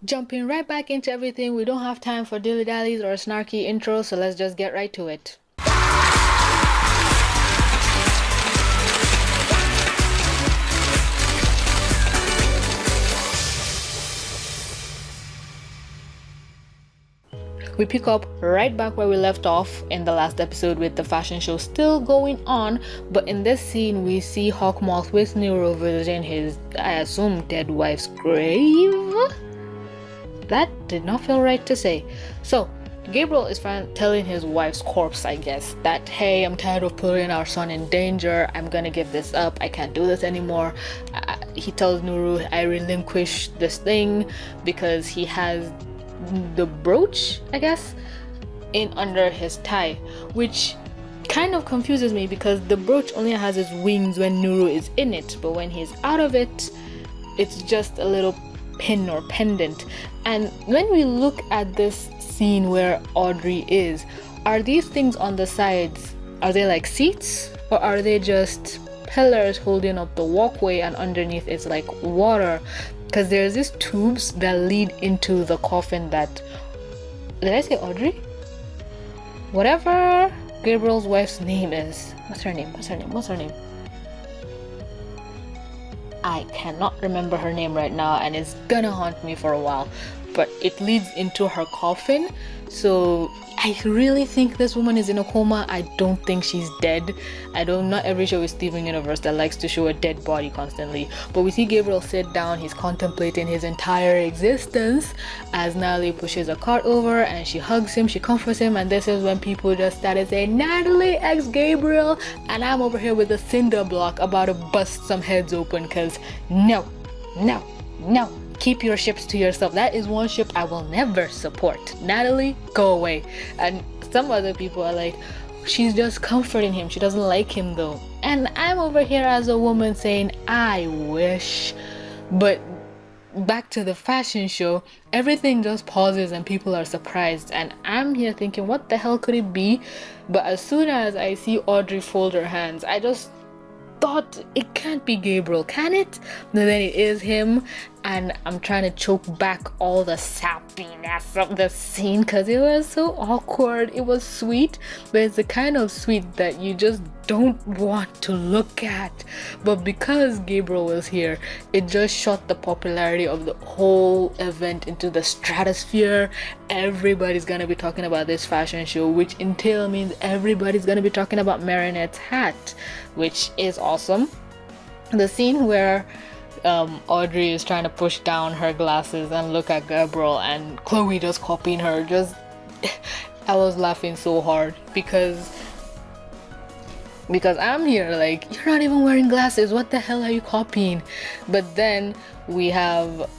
Jumping right back into everything, we don't have time for dilly-dallies or snarky intros, so let's just get right to it. We pick up right back where we left off in the last episode with the fashion show still going on, but in this scene we see Hawkmoth with Nero visiting his, I assume, dead wife's grave? That did not feel right to say. So Gabriel is telling his wife's corpse, I guess, that hey, I'm tired of putting our son in danger, I'm gonna give this up, I can't do this anymore. He tells Nuru, I relinquish this thing because he has the brooch, I guess, in under his tie, which kind of confuses me because the brooch only has its wings when Nuru is in it, but when he's out of it, it's just a little pin or pendant. And when we look at this scene where Audrey is, are these things on the sides, are they like seats, or are they just pillars holding up the walkway and underneath it's like water? Because there's these tubes that lead into the coffin that, did I say Audrey? Whatever Gabriel's wife's name is. What's her name? I cannot remember her name right now and it's gonna haunt me for a while. But it leads into her coffin. So I really think this woman is in a coma. I don't think she's dead. Not every show is Steven Universe that likes to show a dead body constantly. But we see Gabriel sit down, he's contemplating his entire existence as Natalie pushes a cart over and she hugs him, she comforts him, and this is when people just started saying, Natalie x Gabriel, and I'm over here with a cinder block about to bust some heads open because no. Keep your ships to yourself. That is one ship I will never support. Natalie, go away. And some other people are like, she's just comforting him. She doesn't like him though. And I'm over here as a woman saying, I wish. But back to the fashion show, everything just pauses and people are surprised. And I'm here thinking, what the hell could it be? But as soon as I see Audrey fold her hands, I just thought it can't be Gabriel, can it? But then it is him, and I'm trying to choke back all the sappiness of the scene because it was so awkward. It was sweet, but it's the kind of sweet that you just don't want to look at. But because Gabriel was here, it just shot the popularity of the whole event into the stratosphere. Everybody's gonna be talking about this fashion show, which in tail means everybody's gonna be talking about Marinette's hat, which is awesome. The scene where Audrey is trying to push down her glasses and look at Gabriel and Chloe just copying her, I was laughing so hard because I'm here like, you're not even wearing glasses, what the hell are you copying? But then we have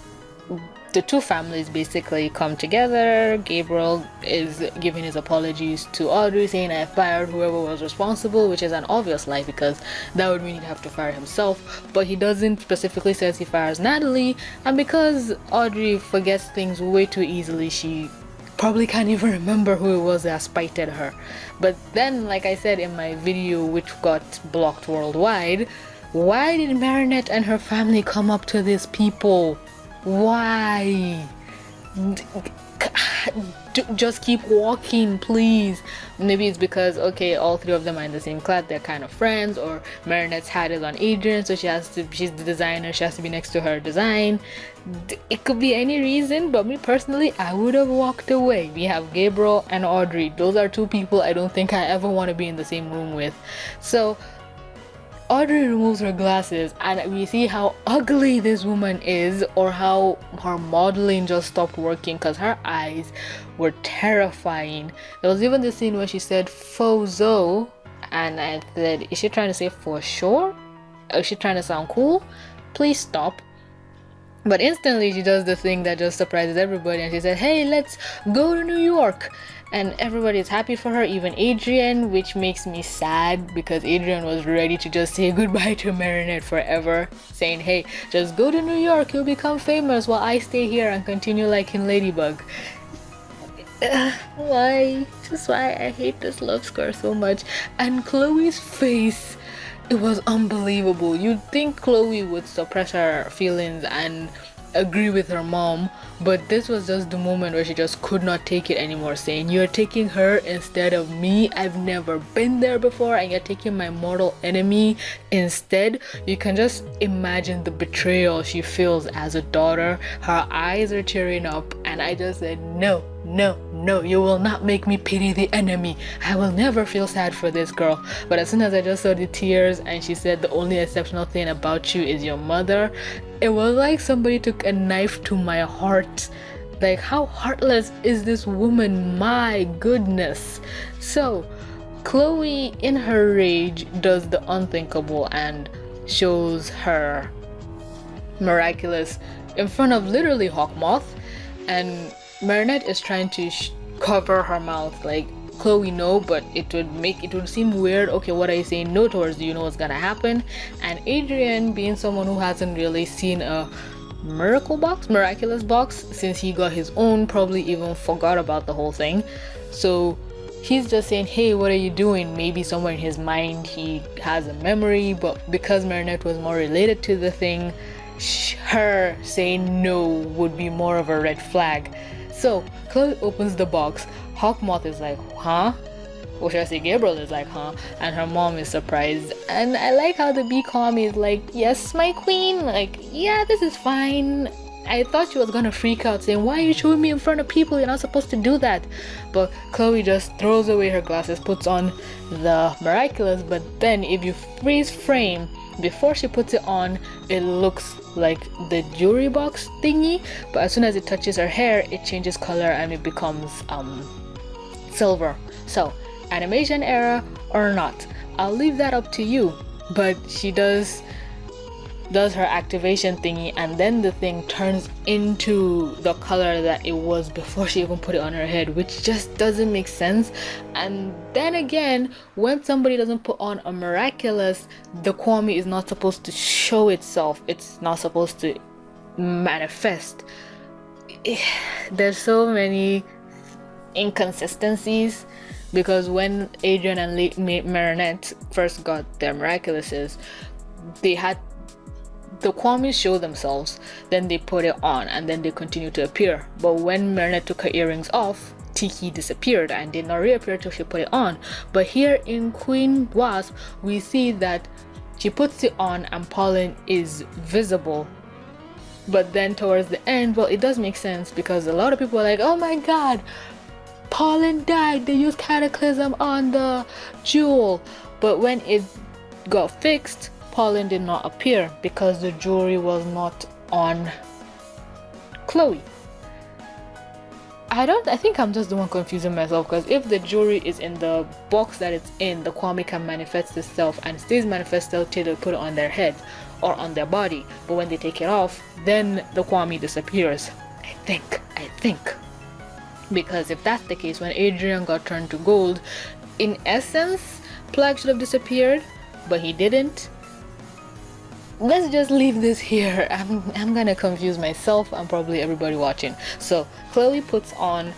the two families basically come together. Gabriel is giving his apologies to Audrey, saying I fired whoever was responsible, which is an obvious lie because that would mean he'd have to fire himself, but he doesn't specifically says he fires Natalie. And because Audrey forgets things way too easily, she probably can't even remember who it was that spited her. But then, like I said in my video which got blocked worldwide, why did Marinette and her family come up to these people? Why? Just keep walking, please. Maybe it's because, okay, all three of them are in the same class, they're kind of friends, or Marinette's hat is on Adrian, so she's the designer, she has to be next to her design. It could be any reason, but me personally, I would have walked away. We have Gabriel and Audrey. Those are two people I don't think I ever want to be in the same room with. So Audrey removes her glasses and we see how ugly this woman is, or how her modeling just stopped working because her eyes were terrifying. There was even the scene where she said Fozo, and I said, is she trying to say for sure? Is she trying to sound cool? Please stop. But instantly she does the thing that just surprises everybody and she said, hey, let's go to New York. And everybody is happy for her, even Adrian, which makes me sad because Adrian was ready to just say goodbye to Marinette forever, saying, hey, just go to New York, you'll become famous while I stay here and continue liking Ladybug. Why? Just why I hate this love score so much. And Chloe's face, it was unbelievable. You'd think Chloe would suppress her feelings and agree with her mom, but this was just the moment where she just could not take it anymore, saying, "You're taking her instead of me. I've never been there before, and you're taking my mortal enemy instead." You can just imagine the betrayal she feels as a daughter. Her eyes are tearing up, and I just said, "No, no, no, you will not make me pity the enemy. I will never feel sad for this girl." But as soon as I just saw the tears and she said, "The only exceptional thing about you is your mother," it was like somebody took a knife to my heart. Like, how heartless is this woman? My goodness. So Chloe, in her rage, does the unthinkable and shows her Miraculous in front of literally Hawkmoth, and Marinette is trying to cover her mouth, like, "Chloe, no," but it would seem weird. "Okay, what are you saying no towards? Do you know what's gonna happen?" And Adrian, being someone who hasn't really seen a Miraculous box since he got his own, probably even forgot about the whole thing. So he's just saying, "Hey, what are you doing?" Maybe somewhere in his mind he has a memory, but because Marinette was more related to the thing, her saying no would be more of a red flag. So Chloe opens the box. Hawkmoth is like, "Huh?" Or should I say Gabriel is like, "Huh?" And her mom is surprised. And I like how the Bee Calm is like, "Yes, my queen." Like, "Yeah, this is fine." I thought she was gonna freak out, saying, "Why are you showing me in front of people? You're not supposed to do that." But Chloe just throws away her glasses, puts on the Miraculous. But then if you freeze frame, before she puts it on, it looks like the jewelry box thingy, but as soon as it touches her hair, it changes color and it becomes silver. So animation error or not, I'll leave that up to you. But she does her activation thingy, and then the thing turns into the color that it was before she even put it on her head, which just doesn't make sense. And then again, when somebody doesn't put on a Miraculous, the Kwame is not supposed to show itself. It's not supposed to manifest. There's so many inconsistencies, because when Adrian and Marinette first got their Miraculouses, they had the Kwamis show themselves, then they put it on, and then they continue to appear. But when Marinette took her earrings off, Tiki disappeared and did not reappear till she put it on. But here in Queen Wasp, we see that she puts it on and pollen is visible. But then towards the end, well, it does make sense, because a lot of people are like, "Oh my god, pollen died, they used cataclysm on the jewel." But when it got fixed, pollen did not appear because the jewelry was not on Chloe. I think I'm just the one confusing myself, because if the jewelry is in the box that it's in, the Kwame can manifest itself and stays manifested till they put it on their head or on their body. But when they take it off, then the Kwame disappears. I think. Because if that's the case, when Adrian got turned to gold, in essence, Plague should have disappeared, but he didn't. Let's just leave this here. I'm gonna confuse myself and probably everybody watching. So Chloe puts on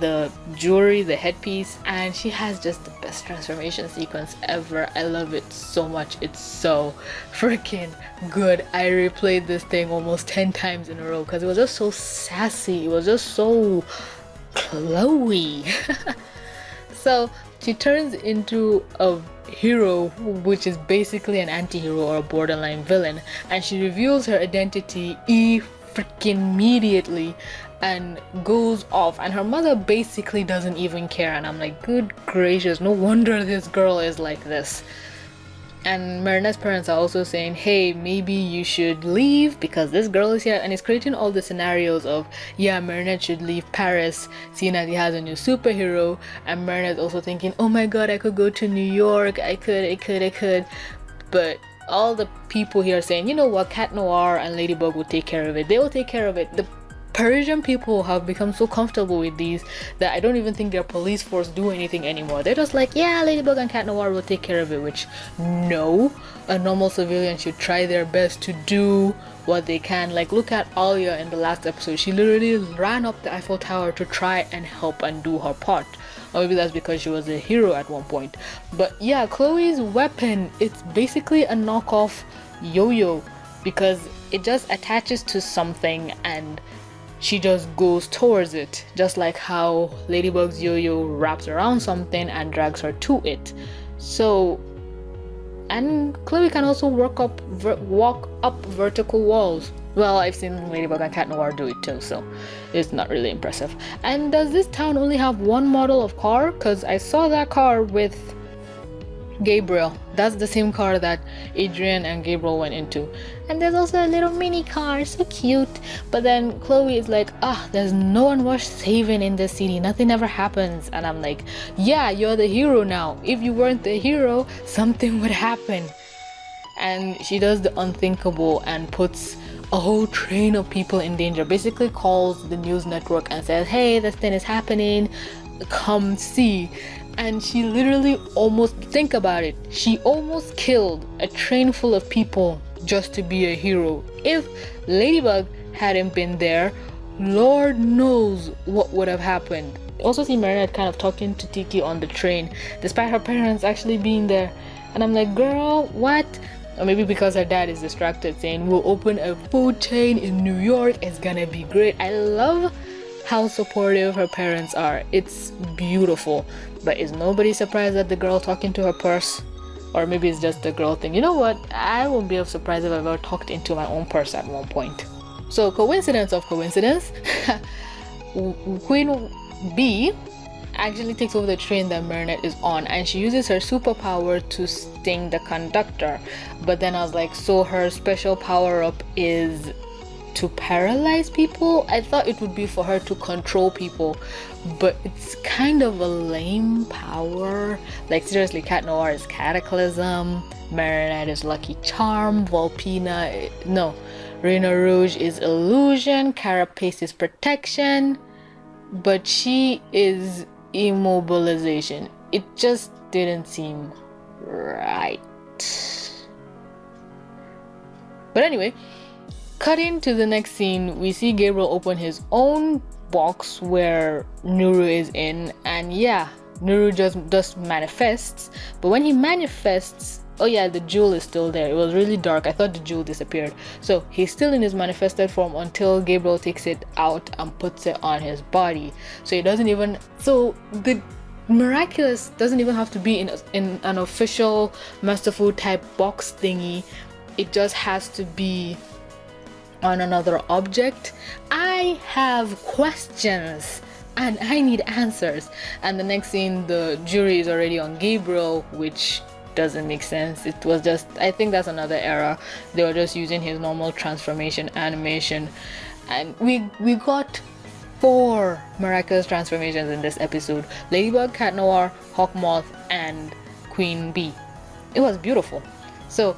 the jewelry, the headpiece, and she has just the best transformation sequence ever. I love it so much. It's so freaking good. I replayed this thing almost 10 times in a row because it was just so sassy. It was just so Chloe. So she turns into a hero, which is basically an anti-hero or a borderline villain, and she reveals her identity freaking immediately and goes off, and her mother basically doesn't even care, and I'm like, good gracious, no wonder this girl is like this. And Marinette's parents are also saying, hey, maybe you should leave because this girl is here, and it's creating all the scenarios of, yeah, Marinette should leave Paris seeing as he has a new superhero, and Marinette's also thinking, oh my god, I could go to New York, I could, but all the people here are saying, you know what, Cat Noir and Ladybug will take care of it. They will take care of it. The Parisian people have become so comfortable with these that I don't even think their police force do anything anymore. They're just like, yeah, Ladybug and Cat Noir will take care of it, which no, a normal civilian should try their best to do what they can. Like, look at Alia in the last episode. She literally ran up the Eiffel Tower to try and help and do her part. Or maybe that's because she was a hero at one point. But yeah, Chloe's weapon, it's basically a knockoff yo-yo. because it just attaches to something and she just goes towards it, just like how Ladybug's yo-yo wraps around something and drags her to it. So, and Chloe can also walk up vertical walls. Well, I've seen Ladybug and Cat Noir do it too, so it's not really impressive. And does this town only have one model of car? Because I saw that car with Gabriel. That's the same car that Adrian and Gabriel went into. And there's also a little mini car, so cute. But then Chloe is like, there's no one worth saving in this city. Nothing ever happens. And I'm like, yeah, you're the hero now. If you weren't the hero, something would happen. And she does the unthinkable and puts a whole train of people in danger. Basically calls the news network and says, hey, this thing is happening, come see. And she literally think about it, she almost killed a train full of people just to be a hero. If Ladybug hadn't been there, Lord knows what would have happened. Also see Marinette kind of talking to Tiki on the train, despite her parents actually being there. And I'm like, girl, what? Or maybe because her dad is distracted saying, we'll open a food chain in New York, it's gonna be great. I love how supportive her parents are. It's beautiful. But is nobody surprised at the girl talking to her purse? Or maybe it's just the girl thing. You know what? I won't be surprised if I've ever talked into my own purse at one point. So coincidence of coincidence, Queen B actually takes over the train that Marinette is on, and she uses her superpower to sting the conductor. But then I was like, so her special power-up is to paralyze people? I thought it would be for her to control people, but it's kind of a lame power. Like seriously, Cat Noir is Cataclysm, Marinette is Lucky Charm, Reina Rouge is Illusion, Carapace is Protection, but she is Immobilization. It just didn't seem right. But anyway, cutting to the next scene, we see Gabriel open his own box where Nuru is in, and yeah, Nuru just manifests. But when he manifests, oh yeah, the jewel is still there. It was really dark. I thought the jewel disappeared. So he's still in his manifested form until Gabriel takes it out and puts it on his body. So the Miraculous doesn't even have to be in an official Masterful type box thingy. It just has to be on another object. I have questions and I need answers. And the next scene, the jury is already on Gabriel, which doesn't make sense. It was just, I think that's another era. They were just using his normal transformation animation, and we got 4 miraculous transformations in this episode: Ladybug, Cat Noir, Hawkmoth, and Queen Bee. It was beautiful. So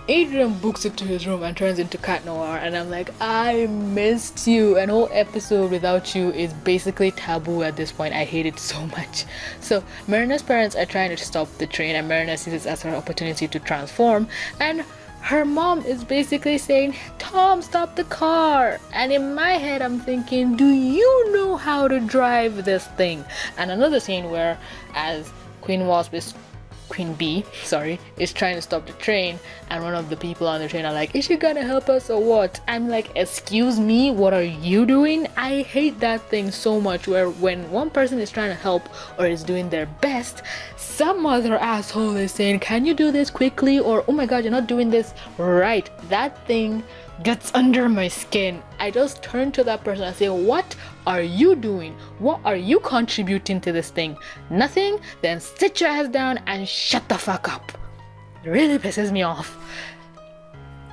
Adrian books it to his room and turns into Cat Noir, and I'm like, I missed you. An whole episode without you is basically taboo at this point. I hate it so much. So Marinette's parents are trying to stop the train, and Marinette sees it as her opportunity to transform, and her mom is basically saying, Tom, stop the car. And in my head I'm thinking, do you know how to drive this thing? And another scene where as Queen Bee is trying to stop the train, and one of the people on the train are like, is she gonna help us or what? I'm like, excuse me, what are you doing? I hate that thing so much, where when one person is trying to help or is doing their best, some other asshole is saying, can you do this quickly? Or, oh my god, you're not doing this right. That thing gets under my skin. I just turn to that person and say, what are you doing? What are you contributing to this thing? Nothing? Then sit your ass down and shut the fuck up. It really pisses me off.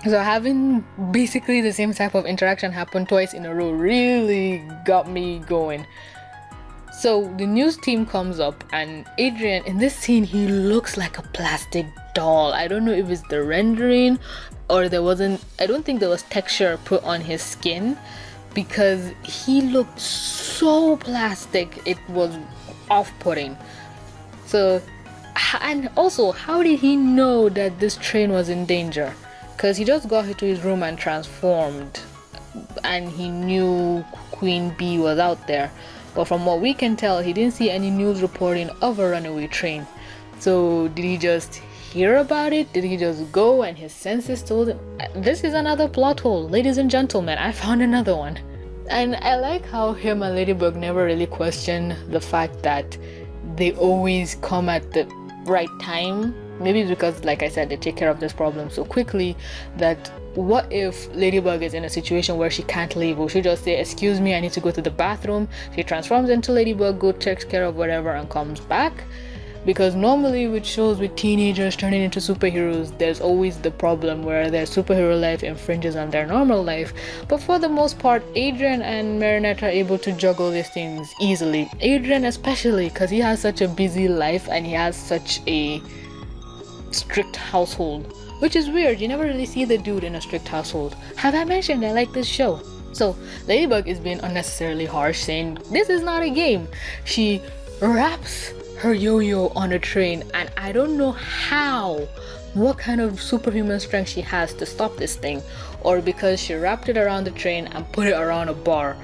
So having basically the same type of interaction happen twice in a row really got me going. So the news team comes up, and Adrian, in this scene, he looks like a plastic doll. I don't know if it's the rendering or I don't think there was texture put on his skin, because he looked so plastic. It was off-putting. So, and also, how did he know that this train was in danger? Because he just got into his room and transformed, and he knew Queen Bee was out there. But from what we can tell, he didn't see any news reporting of a runaway train. So did he just hear about it? Did he just go and his senses told him? This is another plot hole, ladies and gentlemen. I found another one. And I like how him and Ladybug never really question the fact that they always come at the right time. Maybe because, like I said, they take care of this problem so quickly that what if Ladybug is in a situation where she can't leave? Will she just say, excuse me, I need to go to the bathroom? She transforms into Ladybug, go takes care of whatever and comes back. Because normally with shows with teenagers turning into superheroes, there's always the problem where their superhero life infringes on their normal life. But for the most part, Adrian and Marinette are able to juggle these things easily. Adrian especially, because he has such a busy life and he has such a strict household. Which is weird, you never really see the dude in a strict household. Have I mentioned I like this show? So, Ladybug is being unnecessarily harsh, saying, this is not a game. She wraps her yo-yo on a train, and I don't know what kind of superhuman strength she has to stop this thing, or because she wrapped it around the train and put it around a bar,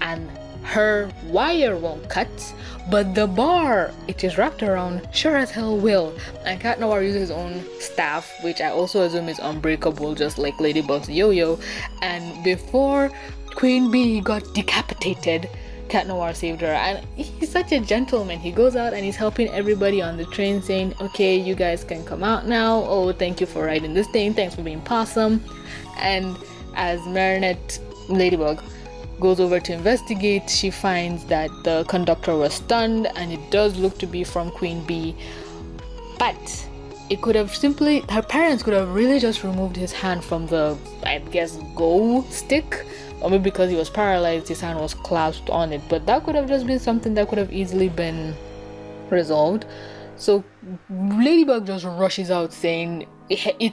and her wire won't cut, but the bar it is wrapped around sure as hell will. And Cat Noir uses his own staff, which I also assume is unbreakable, just like Ladybug's yo-yo, and before Queen Bee got decapitated, Cat Noir saved her. And he's such a gentleman. He goes out and he's helping everybody on the train, saying, okay, you guys can come out now. Oh, thank you for riding this thing, thanks for being possum. And as Marinette Ladybug goes over to investigate, she finds that the conductor was stunned, and it does look to be from Queen Bee. But it could have simply, her parents could have really just removed his hand from the, I guess, go stick. Or maybe because he was paralyzed, his hand was clasped on it. But that could have just been something that could have easily been resolved. So Ladybug just rushes out saying,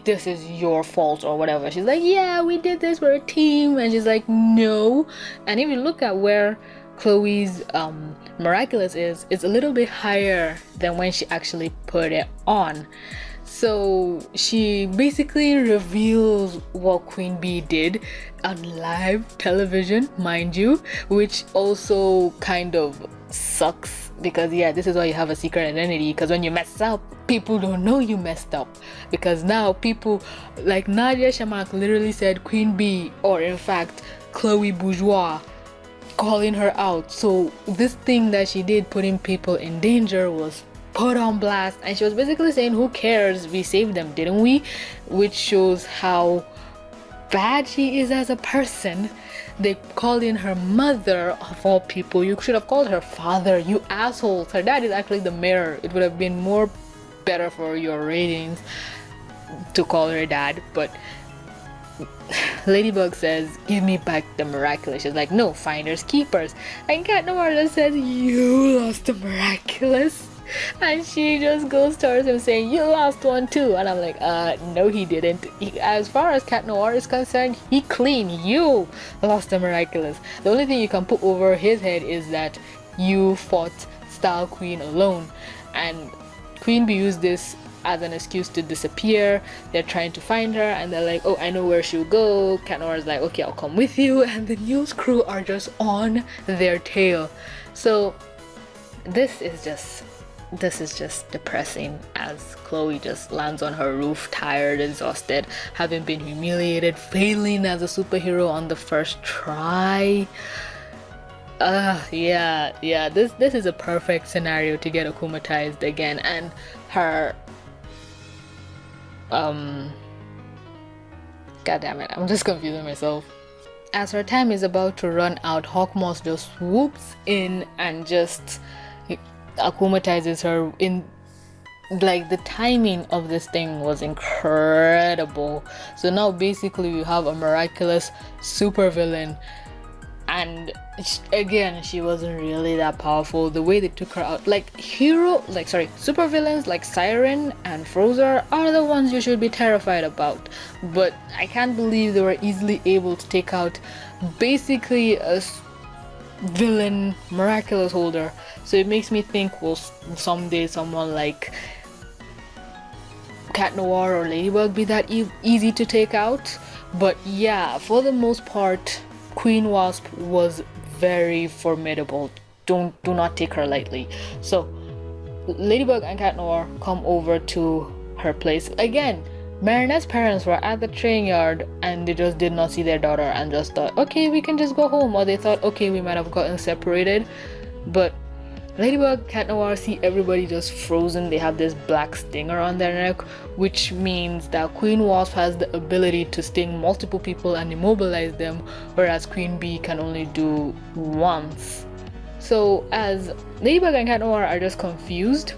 this is your fault or whatever. She's like, yeah, we did this, we're a team. And she's like, no. And if you look at where Chloe's Miraculous is, it's a little bit higher than when she actually put it on. So she basically reveals what Queen Bee did on live television, mind you, which also kind of sucks because yeah, this is why you have a secret identity, because when you mess up, people don't know you messed up, because now people like Nadia Shamak literally said Queen Bee, or in fact Chloe Bourgeois, calling her out. So this thing that she did, putting people in danger, was put on blast, and she was basically saying, who cares, we saved them, didn't we? Which shows how bad she is as a person. They called in her mother of all people. You should have called her father, you assholes. Her dad is actually the mayor. It would have been more better for your ratings to call her dad. But Ladybug says, give me back the Miraculous. She's like, no, finders keepers. And Cat Noir just says, you lost the Miraculous. And she just goes towards him saying, you lost one too. And I'm like, no he didn't. As far as Cat Noir is concerned, he clean. You lost the Miraculous. The only thing you can put over his head is that you fought Style Queen alone. And Queen Bee used this as an excuse to disappear. They're trying to find her and they're like, oh, I know where she'll go. Cat Noir is like, okay, I'll come with you. And the news crew are just on their tail. So this is just depressing as Chloe just lands on her roof, tired, exhausted, having been humiliated, failing as a superhero on the first try. This is a perfect scenario to get akumatized again. And her god damn it, I'm just confusing myself. As her time is about to run out, Hawkmoth just swoops in and just akumatizes her. In like, the timing of this thing was incredible. So now basically we have a Miraculous supervillain, and again, she wasn't really that powerful. The way they took her out, supervillains like Siren and Frozer are the ones you should be terrified about, but I can't believe they were easily able to take out basically a villain Miraculous holder. So it makes me think, will someday someone like Cat Noir or Ladybug be that easy to take out? But yeah, for the most part, Queen Wasp was very formidable. Do not take her lightly. So Ladybug and Cat Noir come over to her place. Again, Marinette's parents were at the train yard and they just did not see their daughter and just thought, okay, we can just go home. Or they thought, okay, we might have gotten separated. But Ladybug, Cat Noir see everybody just frozen. They have this black stinger on their neck, which means that Queen Wasp has the ability to sting multiple people and immobilize them, whereas Queen Bee can only do once. So as Ladybug and Cat Noir are just confused,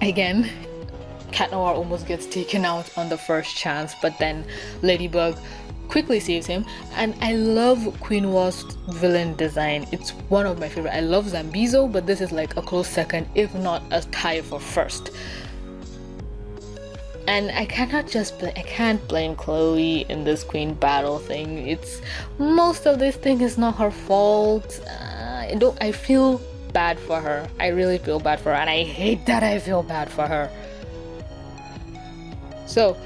again, Cat Noir almost gets taken out on the first chance, but then Ladybug quickly saves him. And I love Queen Wasp's villain design. It's one of my favorite. I love Zambizo, but this is like a close second, if not a tie for first. And I can't blame Chloe in this queen battle thing. It's most of this thing is not her fault. I feel bad for her. I really feel bad for her, and I hate that I feel bad for her. So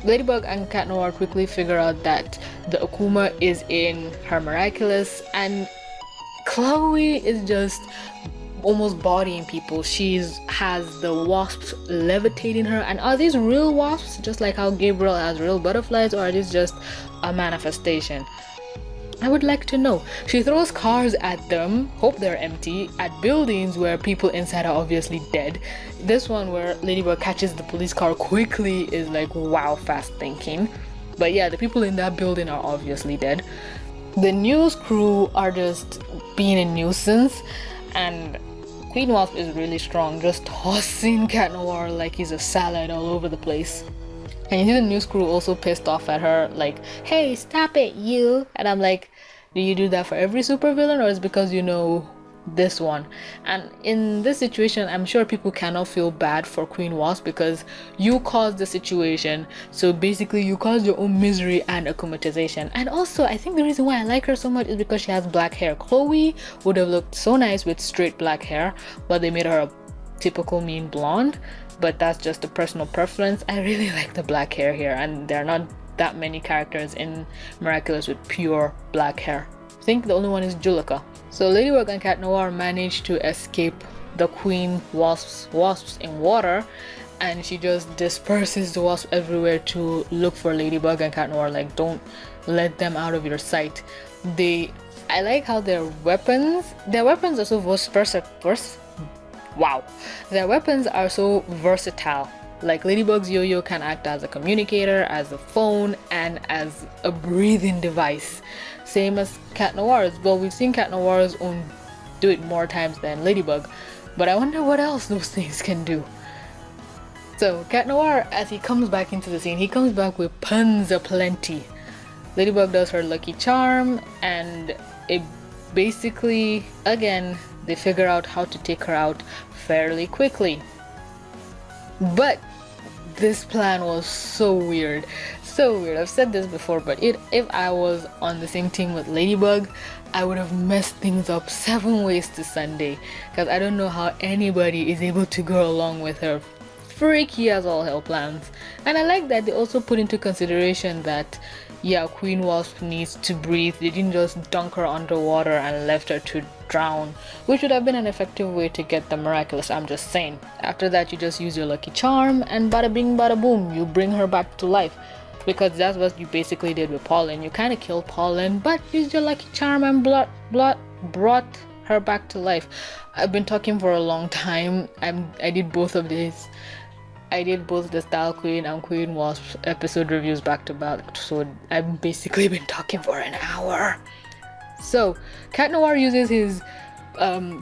Ladybug and Cat Noir quickly figure out that the Akuma is in her Miraculous, and Chloe is just almost bodying people. She has the wasps levitating her. And are these real wasps, just like how Gabriel has real butterflies, or are these just a manifestation? I would like to know. She throws cars at them, hope they're empty, at buildings where people inside are obviously dead. This one where Ladybug catches the police car quickly is like, wow, fast thinking. But yeah, the people in that building are obviously dead. The news crew are just being a nuisance, and Queen Wasp is really strong, just tossing Cat Noir like he's a salad all over the place. And you see the news crew also pissed off at her, like, hey, stop it, you. And I'm like, do you do that for every supervillain, or is it because you know this one? And in this situation, I'm sure people cannot feel bad for Queen Wasp because you caused the situation. So basically you caused your own misery and akumatization. And also, I think the reason why I like her so much is because she has black hair. Chloe would have looked so nice with straight black hair, but they made her a typical mean blonde. But that's just a personal preference. I really like the black hair here, and there are not that many characters in Miraculous with pure black hair. I think the only one is Juleka. So Ladybug and Cat Noir managed to escape the Queen wasps in water, and she just disperses the wasps everywhere to look for Ladybug and Cat Noir, like, don't let them out of your sight. I like how their weapons are so their weapons are so versatile. Like Ladybug's yo-yo can act as a communicator, as a phone, and as a breathing device. Same as Cat Noir's. Well, we've seen Cat Noir's own do it more times than Ladybug, but I wonder what else those things can do. So Cat Noir, as he comes back into the scene, he comes back with puns aplenty. Ladybug does her lucky charm, and it basically, again, they figure out how to take her out fairly quickly. But this plan was so weird. I've said this before, but if I was on the same team with Ladybug, I would have messed things up 7 ways to Sunday, because I don't know how anybody is able to go along with her freaky as all hell plans. And I like that they also put into consideration that, yeah, Queen Wasp needs to breathe. They didn't just dunk her underwater and left her to drown, which would have been an effective way to get the Miraculous, I'm just saying. After that, you just use your lucky charm, and bada bing bada boom, you bring her back to life. Because that's what you basically did with Pollen. You kind of killed Pollen, but used your lucky charm and brought her back to life. I've been talking for a long time. I did both of these. I did both the Style Queen and Queen Wasp episode reviews back to back, so I've basically been talking for an hour. So, Cat Noir uses his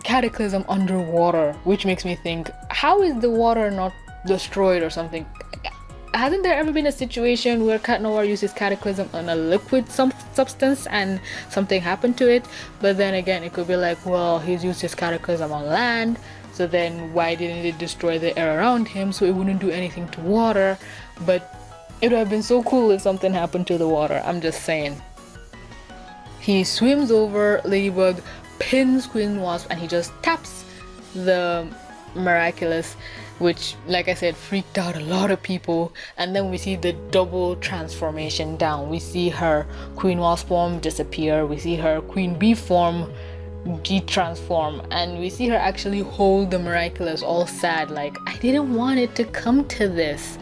cataclysm underwater, which makes me think, how is the water not destroyed or something? Hasn't there ever been a situation where Cat Noir uses cataclysm on a liquid substance and something happened to it? But then again, it could be like, well, he's used his cataclysm on land, so then why didn't it destroy the air around him so it wouldn't do anything to water? But it would have been so cool if something happened to the water, I'm just saying. He swims over Ladybug, pins Queen Wasp, and he just taps the Miraculous, which, like I said, freaked out a lot of people. And then we see the double transformation down. We see her Queen Wasp form disappear. We see her Queen Bee form de-transform, and we see her actually hold the Miraculous, all sad, like, I didn't want it to come to this.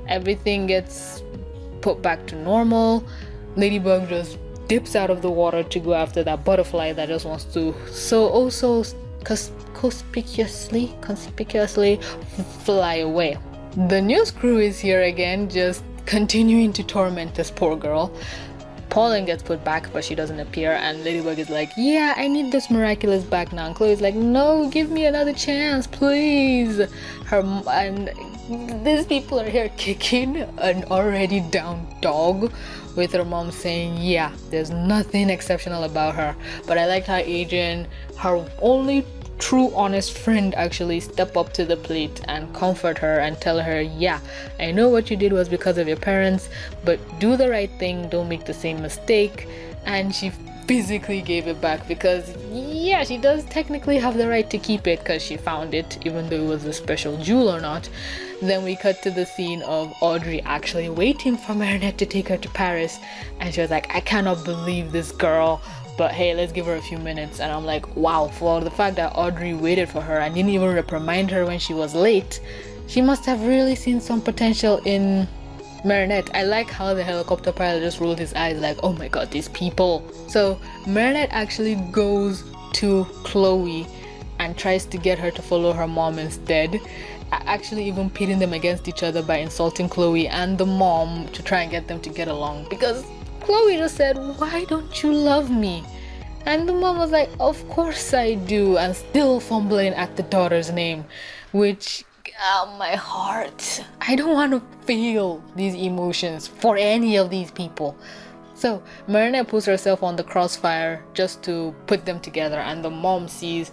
Everything gets put back to normal. Ladybug just dips out of the water to go after that butterfly that just wants to conspicuously fly away. The news crew is here again, just continuing to torment this poor girl. Pauline gets put back, but she doesn't appear, and Ladybug is like, yeah, I need this Miraculous back now. And Chloe's like, no, give me another chance, please. And these people are here kicking an already down dog, with her mom saying, yeah, there's nothing exceptional about her. But I liked how Adrian, her only true honest friend, actually step up to the plate and comfort her and tell her, yeah, I know what you did was because of your parents, but do the right thing, don't make the same mistake. And she physically gave it back, because yeah, she does technically have the right to keep it because she found it, even though it was a special jewel or not. Then we cut to the scene of Audrey actually waiting for Marinette to take her to Paris, and she was like, I cannot believe this girl, but hey, let's give her a few minutes. And I'm like, wow, for the fact that Audrey waited for her and didn't even reprimand her when she was late, she must have really seen some potential in Marinette. I like how the helicopter pilot just rolled his eyes like, oh my god, these people. So Marinette actually goes to Chloe and tries to get her to follow her mom instead, actually even pitting them against each other by insulting Chloe and the mom to try and get them to get along, because Chloe just said, why don't you love me? And the mom was like, of course I do, and still fumbling at the daughter's name, which, my heart, I don't want to feel these emotions for any of these people. So Marinette puts herself on the crossfire just to put them together, and the mom sees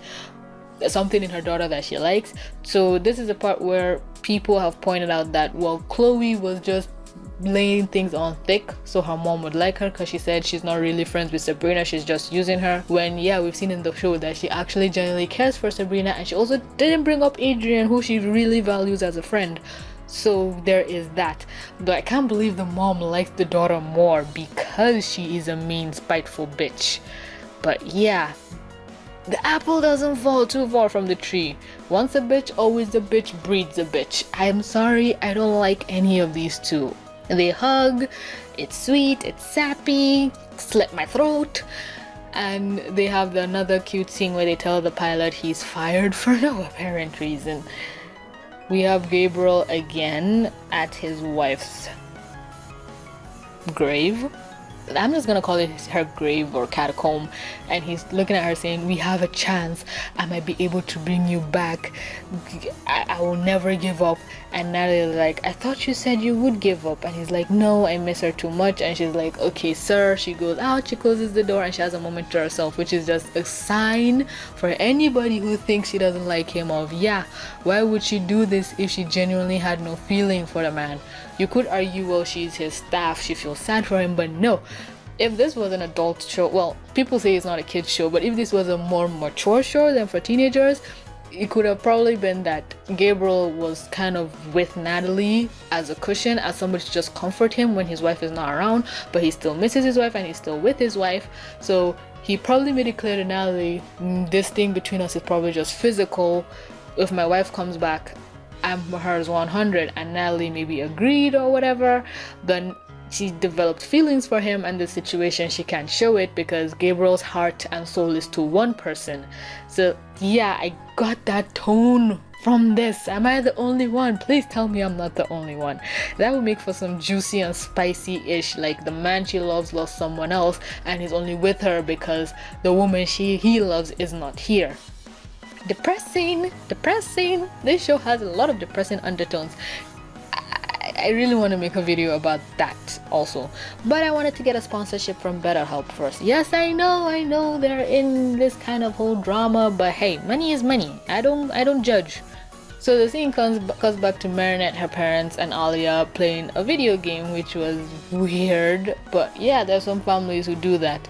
something in her daughter that she likes. So this is the part where people have pointed out that, well, Chloe was just laying things on thick so her mom would like her, because she said she's not really friends with Sabrina, she's just using her, when yeah, we've seen in the show that she actually genuinely cares for Sabrina, and she also didn't bring up Adrian, who she really values as a friend. So there is that. But I can't believe the mom likes the daughter more because she is a mean, spiteful bitch. But yeah, the apple doesn't fall too far from the tree. Once a bitch, always a bitch breeds a bitch. I'm sorry, I don't like any of these two. They hug, it's sweet, it's sappy, slit my throat, and they have another cute scene where they tell the pilot he's fired for no apparent reason. We have Gabriel again at his wife's grave. I'm just gonna call it her grave or catacomb, and he's looking at her saying, we have a chance, I might be able to bring you back, I will never give up. And Natalie's like, I thought you said you would give up. And he's like, no, I miss her too much. And she's like, okay sir. She goes out, she closes the door, and she has a moment to herself, which is just a sign for anybody who thinks she doesn't like him of, yeah, why would she do this if she genuinely had no feeling for the man? You could argue, well, she's his staff, she feels sad for him, but no. If this was an adult show, well, people say it's not a kid's show, but if this was a more mature show than for teenagers, it could have probably been that Gabriel was kind of with Natalie as a cushion, as somebody to just comfort him when his wife is not around, but he still misses his wife and he's still with his wife. So he probably made it clear to Natalie, this thing between us is probably just physical. If my wife comes back, I'm hers 100, and Natalie maybe agreed or whatever, then she developed feelings for him, and the situation she can't show it because Gabriel's heart and soul is to one person. So yeah, I got that tone from this. Am I the only one? Please tell me I'm not the only one. That would make for some juicy and spicy-ish, like the man she loves lost someone else and he's only with her because the woman he loves is not here. Depressing. This show has a lot of depressing undertones. I really want to make a video about that also, but I wanted to get a sponsorship from BetterHelp first. Yes, I know they're in this kind of whole drama, but hey, money is money. I don't judge. So the scene comes back to Marinette, her parents, and Alia playing a video game, which was weird, but yeah, there's some families who do that.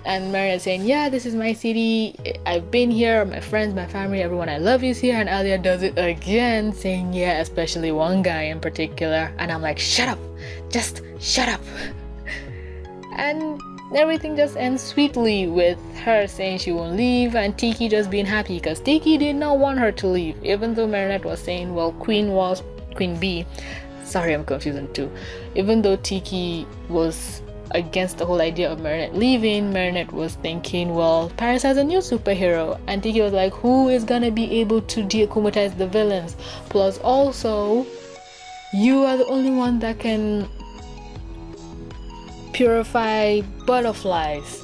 And Marinette saying, yeah, this is my city, I've been here, my friends, my family, everyone I love is here. And Alia does it again, saying, yeah, especially one guy in particular. And I'm like, shut up, just shut up. And everything just ends sweetly with her saying she won't leave and Tiki just being happy because Tiki did not want her to leave, even though Marinette was saying, well, Queen Bee, sorry, I'm confusing too. Even though Tiki was against the whole idea of Marinette leaving, Marinette was thinking, well, Paris has a new superhero, and Tiki was like, who is gonna be able to de-akumatize the villains? Plus, also, you are the only one that can purify butterflies.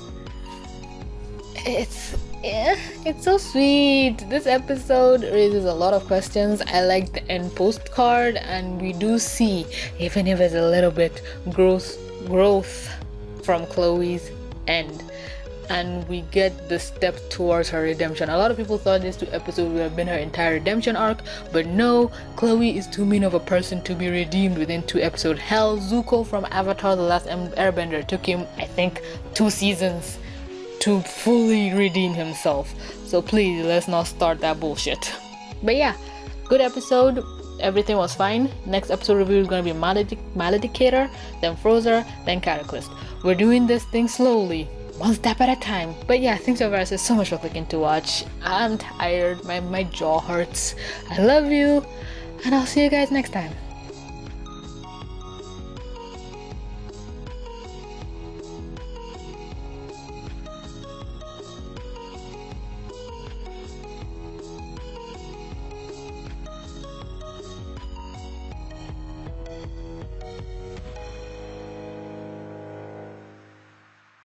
It's so sweet. This episode raises a lot of questions. I like the end postcard, and we do see, even if it's a little bit growth from Chloe's end, and we get the step towards her redemption. A lot of people thought these 2 episodes would have been her entire redemption arc, but no, Chloe is too mean of a person to be redeemed within 2 episodes. Hell, Zuko from Avatar The Last Airbender took him, I think, 2 seasons to fully redeem himself. So please, let's not start that bullshit. But yeah, good episode. Everything was fine. Next episode review is going to be Maledicator, then Frozer, then Cataclysm. We're doing this thing slowly, one step at a time. But yeah, thanks so much. There's so much for clicking to watch. I'm tired. My jaw hurts. I love you, and I'll see you guys next time.